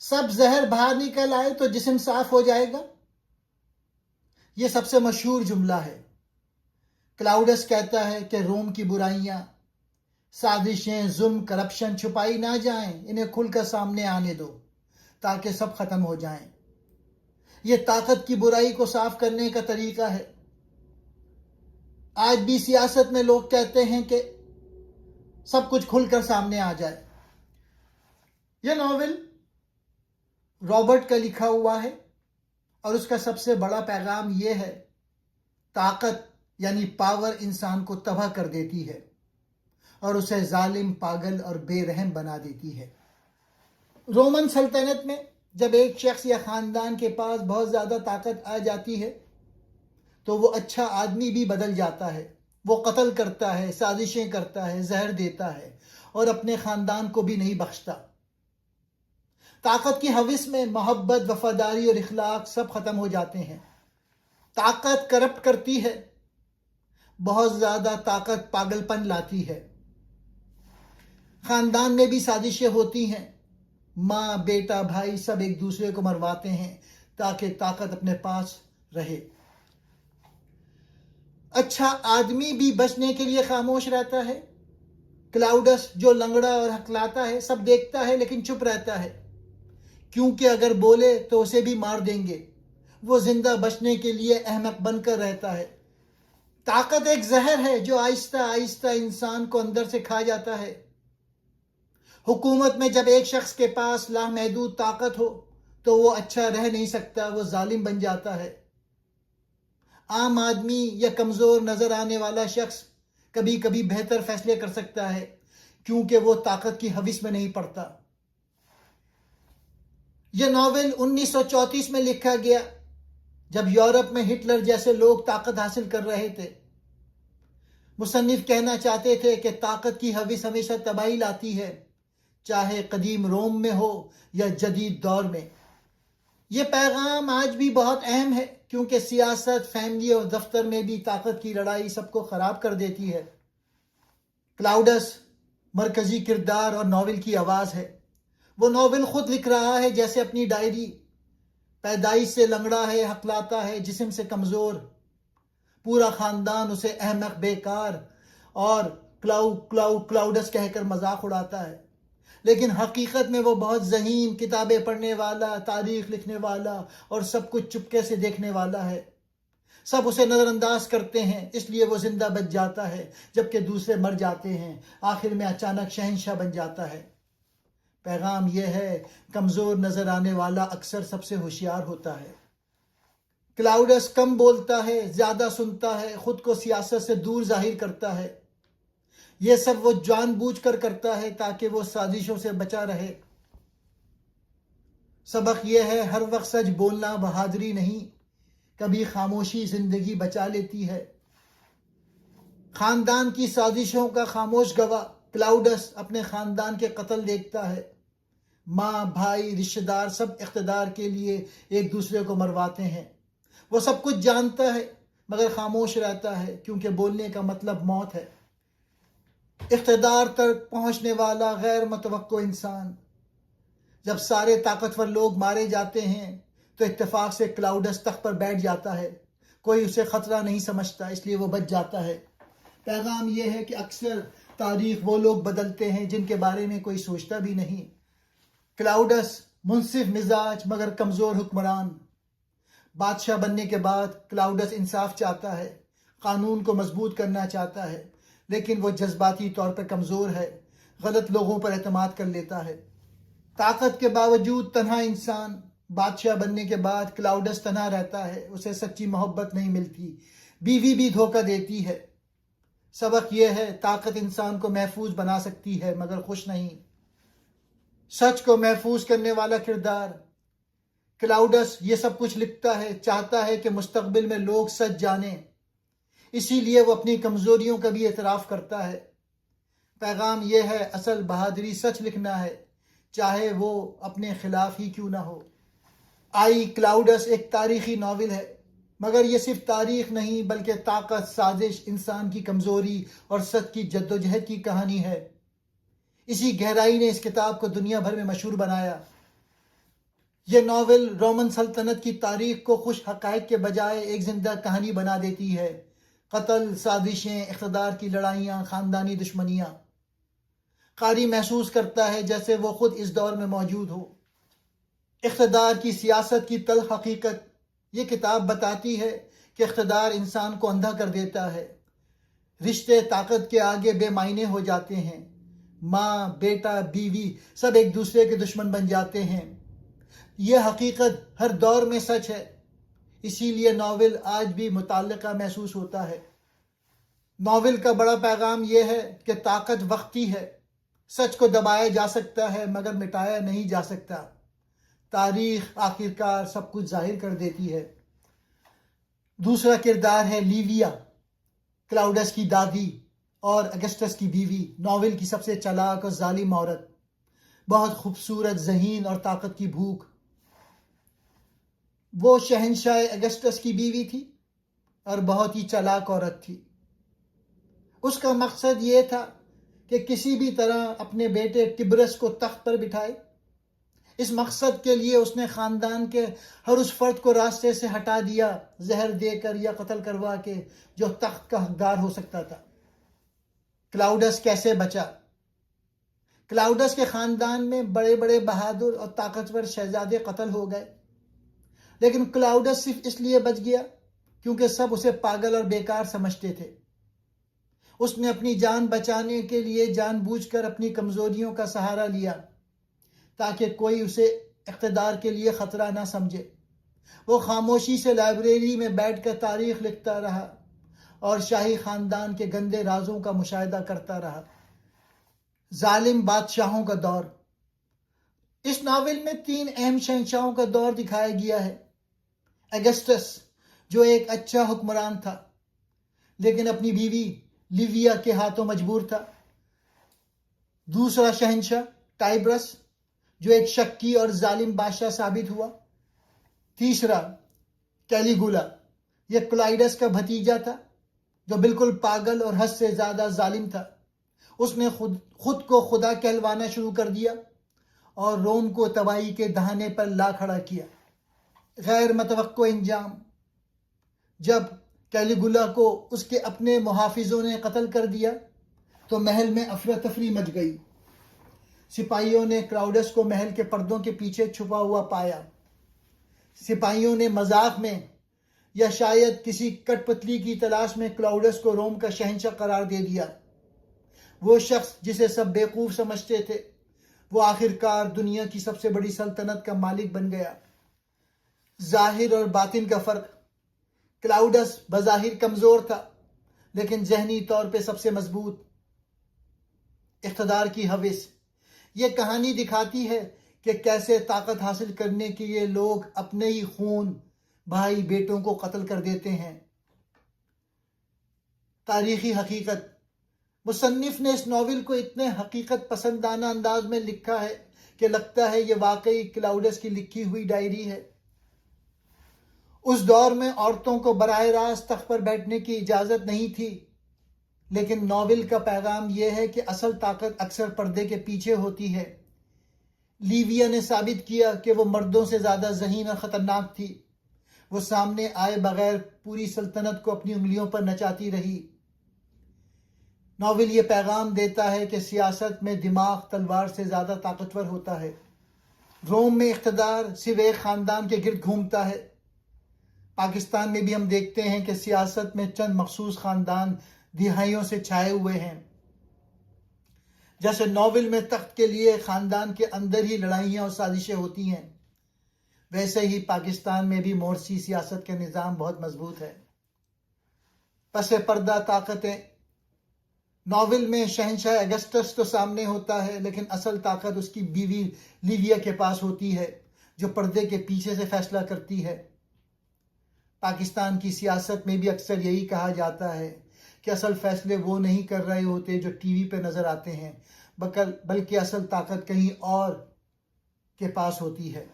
سب زہر باہر نکل آئے تو جسم صاف ہو جائے گا. یہ سب سے مشہور جملہ ہے. کلاؤڈس کہتا ہے کہ روم کی برائیاں، سازشیں، ظلم، کرپشن چھپائی نہ جائیں، انہیں کھل کر سامنے آنے دو تاکہ سب ختم ہو جائیں. یہ طاقت کی برائی کو صاف کرنے کا طریقہ ہے. آج بھی سیاست میں لوگ کہتے ہیں کہ سب کچھ کھل کر سامنے آ جائے. یہ ناول رابرٹ کا لکھا ہوا ہے اور اس کا سب سے بڑا پیغام یہ ہے: طاقت یعنی پاور انسان کو تباہ کر دیتی ہے اور اسے ظالم، پاگل اور بے رحم بنا دیتی ہے. رومن سلطنت میں جب ایک شخص یا خاندان کے پاس بہت زیادہ طاقت آ جاتی ہے تو وہ اچھا آدمی بھی بدل جاتا ہے. وہ قتل کرتا ہے، سازشیں کرتا ہے، زہر دیتا ہے اور اپنے خاندان کو بھی نہیں بخشتا. طاقت کی ہوس میں محبت، وفاداری اور اخلاق سب ختم ہو جاتے ہیں. طاقت کرپٹ کرتی ہے. بہت زیادہ طاقت پاگل پن لاتی ہے. خاندان میں بھی سازشیں ہوتی ہیں. ماں، بیٹا، بھائی سب ایک دوسرے کو مرواتے ہیں تاکہ طاقت اپنے پاس رہے. اچھا آدمی بھی بچنے کے لیے خاموش رہتا ہے. کلاؤڈس جو لنگڑا اور ہکلاتا ہے سب دیکھتا ہے لیکن چپ رہتا ہے، کیونکہ اگر بولے تو اسے بھی مار دیں گے. وہ زندہ بچنے کے لیے احمق بن کر رہتا ہے. طاقت ایک زہر ہے جو آہستہ آہستہ انسان کو اندر سے کھا جاتا ہے. حکومت میں جب ایک شخص کے پاس لامحدود طاقت ہو تو وہ اچھا رہ نہیں سکتا، وہ ظالم بن جاتا ہے. عام آدمی یا کمزور نظر آنے والا شخص کبھی کبھی بہتر فیصلے کر سکتا ہے کیونکہ وہ طاقت کی ہوس میں نہیں پڑتا. یہ ناول 1934 میں لکھا گیا جب یورپ میں ہٹلر جیسے لوگ طاقت حاصل کر رہے تھے. مصنف کہنا چاہتے تھے کہ طاقت کی ہوس ہمیشہ تباہی لاتی ہے، چاہے قدیم روم میں ہو یا جدید دور میں. یہ پیغام آج بھی بہت اہم ہے کیونکہ سیاست، فیملی اور دفتر میں بھی طاقت کی لڑائی سب کو خراب کر دیتی ہے. کلاؤڈس مرکزی کردار اور ناول کی آواز ہے. وہ ناول خود لکھ رہا ہے جیسے اپنی ڈائری. پیدائش سے لنگڑا ہے، ہکلاتا ہے، جسم سے کمزور. پورا خاندان اسے احمق، بیکار اور کلاؤڈس کہہ کر مذاق اڑاتا ہے. لیکن حقیقت میں وہ بہت ذہین، کتابیں پڑھنے والا، تاریخ لکھنے والا اور سب کچھ چپکے سے دیکھنے والا ہے. سب اسے نظر انداز کرتے ہیں، اس لیے وہ زندہ بچ جاتا ہے جبکہ دوسرے مر جاتے ہیں. آخر میں اچانک شہنشاہ بن جاتا ہے. پیغام یہ ہے: کمزور نظر آنے والا اکثر سب سے ہوشیار ہوتا ہے. کلاؤڈس کم بولتا ہے، زیادہ سنتا ہے، خود کو سیاست سے دور ظاہر کرتا ہے. یہ سب وہ جان بوجھ کر کرتا ہے تاکہ وہ سازشوں سے بچا رہے. سبق یہ ہے: ہر وقت سچ بولنا بہادری نہیں، کبھی خاموشی زندگی بچا لیتی ہے. خاندان کی سازشوں کا خاموش گواہ کلاؤڈس اپنے خاندان کے قتل دیکھتا ہے. ماں، بھائی، رشتہ دار سب اقتدار کے لیے ایک دوسرے کو مرواتے ہیں. وہ سب کچھ جانتا ہے مگر خاموش رہتا ہے کیونکہ بولنے کا مطلب موت ہے. اقتدار تک پہنچنے والا غیر متوقع انسان. جب سارے طاقتور لوگ مارے جاتے ہیں تو اتفاق سے کلاؤڈس تخت پر بیٹھ جاتا ہے. کوئی اسے خطرہ نہیں سمجھتا، اس لیے وہ بچ جاتا ہے. پیغام یہ ہے کہ اکثر تاریخ وہ لوگ بدلتے ہیں جن کے بارے میں کوئی سوچتا بھی نہیں. کلاؤڈس منصف مزاج مگر کمزور حکمران. بادشاہ بننے کے بعد کلاؤڈس انصاف چاہتا ہے، قانون کو مضبوط کرنا چاہتا ہے، لیکن وہ جذباتی طور پر کمزور ہے، غلط لوگوں پر اعتماد کر لیتا ہے. طاقت کے باوجود تنہا انسان. بادشاہ بننے کے بعد کلاؤڈس تنہا رہتا ہے، اسے سچی محبت نہیں ملتی، بیوی بھی دھوکہ دیتی ہے. سبق یہ ہے: طاقت انسان کو محفوظ بنا سکتی ہے مگر خوش نہیں. سچ کو محفوظ کرنے والا کردار. کلاؤڈس یہ سب کچھ لکھتا ہے، چاہتا ہے کہ مستقبل میں لوگ سچ جانیں، اسی لیے وہ اپنی کمزوریوں کا بھی اعتراف کرتا ہے. پیغام یہ ہے: اصل بہادری سچ لکھنا ہے، چاہے وہ اپنے خلاف ہی کیوں نہ ہو. کلاؤڈس ایک تاریخی ناول ہے، مگر یہ صرف تاریخ نہیں بلکہ طاقت، سازش، انسان کی کمزوری اور سچ کی جدوجہد کی کہانی ہے. اسی گہرائی نے اس کتاب کو دنیا بھر میں مشہور بنایا. یہ ناول رومن سلطنت کی تاریخ کو خوش حقائق کے بجائے ایک زندہ کہانی بنا دیتی ہے۔ قتل، سازشیں، اقتدار کی لڑائیاں، خاندانی دشمنیاں۔ قاری محسوس کرتا ہے جیسے وہ خود اس دور میں موجود ہو۔ اقتدار کی سیاست کی تلخ حقیقت۔ یہ کتاب بتاتی ہے کہ اقتدار انسان کو اندھا کر دیتا ہے۔ رشتے طاقت کے آگے بے معنی ہو جاتے ہیں۔ ماں، بیٹا، بیوی سب ایک دوسرے کے دشمن بن جاتے ہیں۔ یہ حقیقت ہر دور میں سچ ہے، اسی لیے ناول آج بھی متعلقہ محسوس ہوتا ہے۔ ناول کا بڑا پیغام یہ ہے کہ طاقت وقتی ہے، سچ کو دبایا جا سکتا ہے مگر مٹایا نہیں جا سکتا۔ تاریخ آخرکار سب کچھ ظاہر کر دیتی ہے۔ دوسرا کردار ہے لیویا، کلاؤڈس کی دادی اور اگسٹس کی بیوی، ناول کی سب سے چالاک اور ظالم عورت، بہت خوبصورت، ذہین اور طاقت کی بھوک۔ وہ شہنشاہ اگسٹس کی بیوی تھی اور بہت ہی چالاک عورت تھی۔ اس کا مقصد یہ تھا کہ کسی بھی طرح اپنے بیٹے ٹبرس کو تخت پر بٹھائے۔ اس مقصد کے لیے اس نے خاندان کے ہر اس فرد کو راستے سے ہٹا دیا، زہر دے کر یا قتل کروا کے، جو تخت کا حقدار ہو سکتا تھا۔ کلاؤڈس کیسے بچا؟ کلاؤڈس کے خاندان میں بڑے بڑے بہادر اور طاقتور شہزادے قتل ہو گئے، لیکن کلاؤڈس صرف اس لیے بچ گیا کیونکہ سب اسے پاگل اور بیکار سمجھتے تھے۔ اس نے اپنی جان بچانے کے لیے جان بوجھ کر اپنی کمزوریوں کا سہارا لیا تاکہ کوئی اسے اقتدار کے لیے خطرہ نہ سمجھے۔ وہ خاموشی سے لائبریری میں بیٹھ کر تاریخ لکھتا رہا اور شاہی خاندان کے گندے رازوں کا مشاہدہ کرتا رہا۔ ظالم بادشاہوں کا دور۔ اس ناول میں 3 اہم شہنشاہوں کا دور دکھایا گیا ہے۔ اگسٹس، جو ایک اچھا حکمران تھا لیکن اپنی بیوی لیویا کے ہاتھوں مجبور تھا۔ دوسرا شہنشاہ ٹائبرس، جو ایک شکی اور ظالم بادشاہ ثابت ہوا۔ تیسرا کیلیگولا، یہ کلاؤڈس کا بھتیجا تھا جو بالکل پاگل اور حد سے زیادہ ظالم تھا۔ اس نے خود کو خدا کہلوانا شروع کر دیا اور روم کو تباہی کے دہانے پر لا کھڑا کیا۔ غیر متوقع انجام۔ جب کیلیگولا کو اس کے اپنے محافظوں نے قتل کر دیا تو محل میں افراتفری مچ گئی۔ سپاہیوں نے کلاؤڈس کو محل کے پردوں کے پیچھے چھپا ہوا پایا۔ سپاہیوں نے مذاق میں یا شاید کسی کٹ پتلی کی تلاش میں کلاؤڈس کو روم کا شہنشاہ قرار دے دیا۔ وہ شخص جسے سب بیوقوف سمجھتے تھے، وہ آخرکار دنیا کی سب سے بڑی سلطنت کا مالک بن گیا۔ ظاہر اور باطن کا فرق۔ کلاؤڈس بظاہر کمزور تھا لیکن ذہنی طور پہ سب سے مضبوط۔ اقتدار کی ہوس۔ یہ کہانی دکھاتی ہے کہ کیسے طاقت حاصل کرنے کے لیے لوگ اپنے ہی خون بھائی بیٹوں کو قتل کر دیتے ہیں۔ تاریخی حقیقت۔ مصنف نے اس ناول کو اتنے حقیقت پسندانہ انداز میں لکھا ہے کہ لگتا ہے یہ واقعی کلاؤڈس کی لکھی ہوئی ڈائری ہے۔ اس دور میں عورتوں کو براہ راست تخت پر بیٹھنے کی اجازت نہیں تھی، لیکن ناول کا پیغام یہ ہے کہ اصل طاقت اکثر پردے کے پیچھے ہوتی ہے۔ لیویا نے ثابت کیا کہ وہ مردوں سے زیادہ ذہین اور خطرناک تھی۔ وہ سامنے آئے بغیر پوری سلطنت کو اپنی انگلیوں پر نچاتی رہی۔ ناول یہ پیغام دیتا ہے کہ سیاست میں دماغ تلوار سے زیادہ طاقتور ہوتا ہے۔ روم میں اقتدار صرف ایک خاندان کے گرد گھومتا ہے۔ پاکستان میں بھی ہم دیکھتے ہیں کہ سیاست میں چند مخصوص خاندان دہائیوں سے چھائے ہوئے ہیں۔ جیسے ناول میں تخت کے لیے خاندان کے اندر ہی لڑائیاں اور سازشیں ہوتی ہیں، ویسے ہی پاکستان میں بھی مورسی سیاست کا نظام بہت مضبوط ہے۔ پس پردہ طاقتیں۔ ناول میں شہنشاہ اگسٹس تو سامنے ہوتا ہے لیکن اصل طاقت اس کی بیوی لیویا کے پاس ہوتی ہے، جو پردے کے پیچھے سے فیصلہ کرتی ہے۔ پاکستان کی سیاست میں بھی اکثر یہی کہا جاتا ہے کہ اصل فیصلے وہ نہیں کر رہے ہوتے جو ٹی وی پہ نظر آتے ہیں، بلکہ اصل طاقت کہیں اور کے پاس ہوتی ہے۔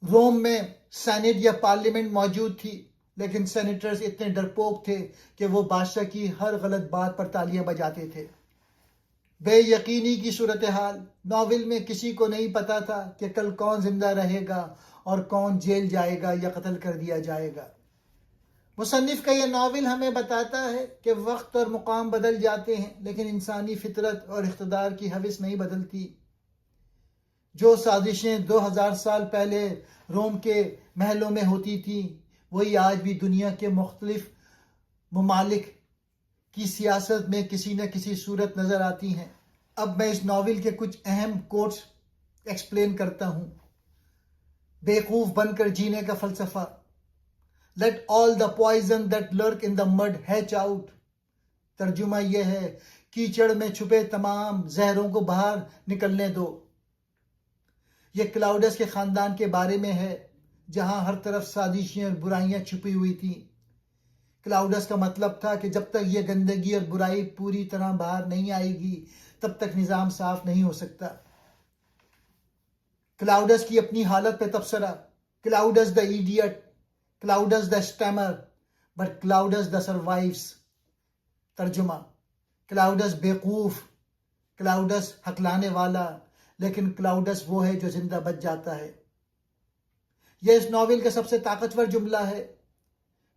روم میں سینٹ یا پارلیمنٹ موجود تھی، لیکن سینیٹرز اتنے ڈرپوک تھے کہ وہ بادشاہ کی ہر غلط بات پر تالیاں بجاتے تھے۔ بے یقینی کی صورتحال، ناول میں کسی کو نہیں پتا تھا کہ کل کون زندہ رہے گا اور کون جیل جائے گا یا قتل کر دیا جائے گا۔ مصنف کا یہ ناول ہمیں بتاتا ہے کہ وقت اور مقام بدل جاتے ہیں لیکن انسانی فطرت اور اقتدار کی ہوس نہیں بدلتی۔ جو سازشیں 2000 سال پہلے روم کے محلوں میں ہوتی تھیں وہی آج بھی دنیا کے مختلف ممالک کی سیاست میں کسی نہ کسی صورت نظر آتی ہیں۔ اب میں اس ناول کے کچھ اہم کوٹس ایکسپلین کرتا ہوں۔ بیوقوف بن کر جینے کا فلسفہ، Let all the poison that lurk in the mud hatch out۔ ترجمہ یہ ہے، کیچڑ میں چھپے تمام زہروں کو باہر نکلنے دو۔ یہ کلاؤڈس کے خاندان کے بارے میں ہے جہاں ہر طرف سازشیں اور برائیاں چھپی ہوئی تھیں۔ کلاؤڈس کا مطلب تھا کہ جب تک یہ گندگی اور برائی پوری طرح باہر نہیں آئے گی تب تک نظام صاف نہیں ہو سکتا۔ کلاؤڈس کی اپنی حالت پہ تبصرہ، clouds the idiot, clouds the steamer but clouds the survives. ترجمہ، کلاؤڈس بیوقوف، کلاؤڈس ہکلانے والا، لیکن کلاؤڈس وہ ہے جو زندہ بچ جاتا ہے۔ یہ اس ناول کا سب سے طاقتور جملہ ہے۔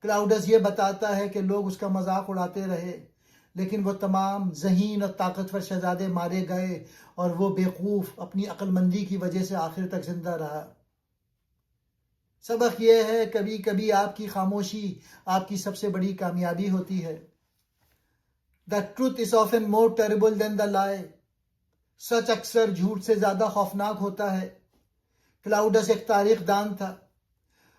کلاؤڈس یہ بتاتا ہے کہ لوگ اس کا مذاق اڑاتے رہے لیکن وہ تمام ذہین اور طاقتور شہزادے مارے گئے اور وہ بیوقوف اپنی عقل مندی کی وجہ سے آخر تک زندہ رہا۔ سبق یہ ہے، کبھی کبھی آپ کی خاموشی آپ کی سب سے بڑی کامیابی ہوتی ہے۔ The truth is often more terrible than the lie۔ سچ اکثر جھوٹ سے زیادہ خوفناک ہوتا ہے۔ کلاؤڈس ایک تاریخ دان تھا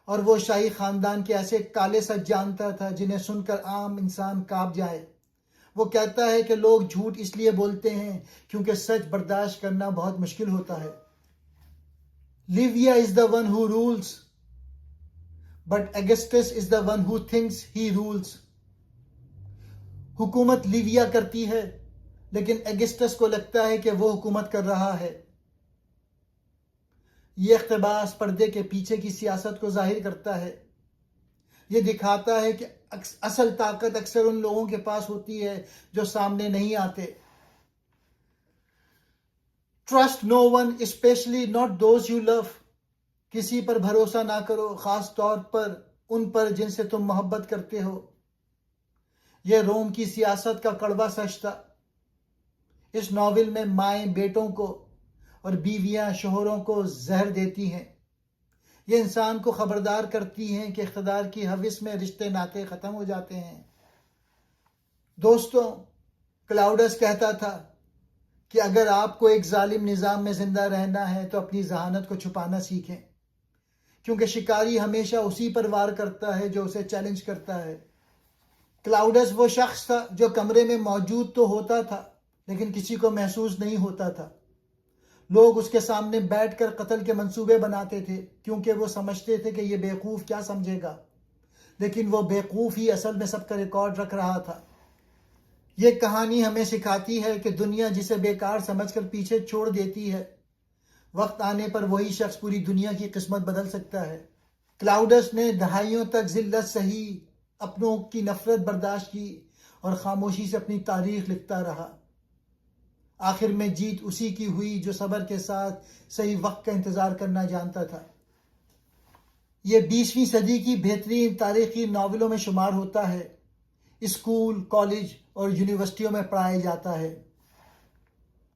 اور وہ شاہی خاندان کے ایسے کالے سچ جانتا تھا جنہیں سن کر عام انسان کانپ جائے۔ وہ کہتا ہے کہ لوگ جھوٹ اس لیے بولتے ہیں کیونکہ سچ برداشت کرنا بہت مشکل ہوتا ہے۔ لیویا is the one who rules but Augustus is the one who thinks he rules۔ حکومت لیویا کرتی ہے لیکن اگسٹس کو لگتا ہے کہ وہ حکومت کر رہا ہے۔ یہ اقتباس پردے کے پیچھے کی سیاست کو ظاہر کرتا ہے۔ یہ دکھاتا ہے کہ اصل طاقت اکثر ان لوگوں کے پاس ہوتی ہے جو سامنے نہیں آتے۔ Trust no one, especially not those you love۔ کسی پر بھروسہ نہ کرو، خاص طور پر ان پر جن سے تم محبت کرتے ہو۔ یہ روم کی سیاست کا کڑوا سچ تھا۔ اس ناول میں مائیں بیٹوں کو اور بیویاں شوہروں کو زہر دیتی ہیں۔ یہ انسان کو خبردار کرتی ہیں کہ اقتدار کی ہوس میں رشتے ناطے ختم ہو جاتے ہیں۔ دوستوں، کلاؤڈس کہتا تھا کہ اگر آپ کو ایک ظالم نظام میں زندہ رہنا ہے تو اپنی ذہانت کو چھپانا سیکھیں، کیونکہ شکاری ہمیشہ اسی پر وار کرتا ہے جو اسے چیلنج کرتا ہے۔ کلاؤڈس وہ شخص تھا جو کمرے میں موجود تو ہوتا تھا لیکن کسی کو محسوس نہیں ہوتا تھا۔ لوگ اس کے سامنے بیٹھ کر قتل کے منصوبے بناتے تھے کیونکہ وہ سمجھتے تھے کہ یہ بیوقوف کیا سمجھے گا، لیکن وہ بیوقوف ہی اصل میں سب کا ریکارڈ رکھ رہا تھا۔ یہ کہانی ہمیں سکھاتی ہے کہ دنیا جسے بیکار سمجھ کر پیچھے چھوڑ دیتی ہے، وقت آنے پر وہی شخص پوری دنیا کی قسمت بدل سکتا ہے۔ کلاؤڈس نے دہائیوں تک ذلت سہی، اپنوں کی نفرت برداشت کی اور خاموشی سے اپنی تاریخ لکھتا رہا۔ آخر میں جیت اسی کی ہوئی جو صبر کے ساتھ صحیح وقت کا انتظار کرنا جانتا تھا۔ یہ 20ویں صدی کی بہترین تاریخی ناولوں میں شمار ہوتا ہے۔ اسکول، کالج اور یونیورسٹیوں میں پڑھایا جاتا ہے۔